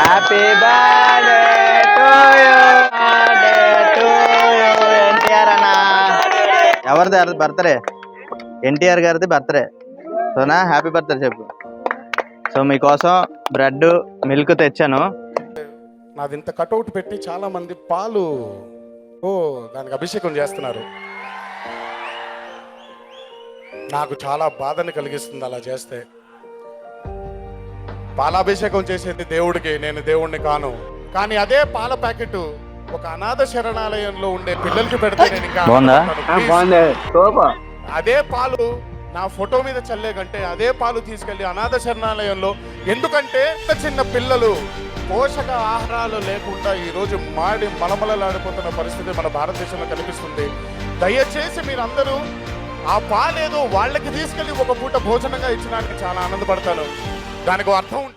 Happy birthday to you, NTR అన్న. ఎవరిది birthday? NTR గారిది బర్త్డే. సోనా హ్యాపీ బర్త్డే చెప్పు. సో మీకోసం బ్రెడ్ మిల్క్ తెచ్చాను. నాది ఇంత కటౌట్ పెట్టి చాలా మంది పాలు దానికి అభిషేకం చేస్తున్నారు. నాకు చాలా బాధని కలిగిస్తుంది అలా చేస్తే. పాలాభిషేకం చేసేది దేవుడికి, నేను దేవుణ్ణి కాను. కానీ అదే పాల ప్యాకెట్ ఒక అనాథ శరణాలయంలో ఉండే పిల్లలకి పెడితే నేను ఇంకా అదే పాలు నా ఫోటో మీద చల్లే కంటే అదే పాలు తీసుకెళ్లి అనాథ శరణాలయంలో, ఎందుకంటే చిన్న పిల్లలు పోషక ఆహారాలు లేకుండా ఈరోజు మలమలలాడిపోతున్న పరిస్థితి మన భారతదేశంలో కనిపిస్తుంది. దయచేసి మీరందరూ ఆ పాలేదో వాళ్ళకి తీసుకెళ్లి ఒక పూట భోజనంగా ఇచ్చడానికి చాలా ఆనందపడతాను. దానికి అర్థం ఉంటుంది.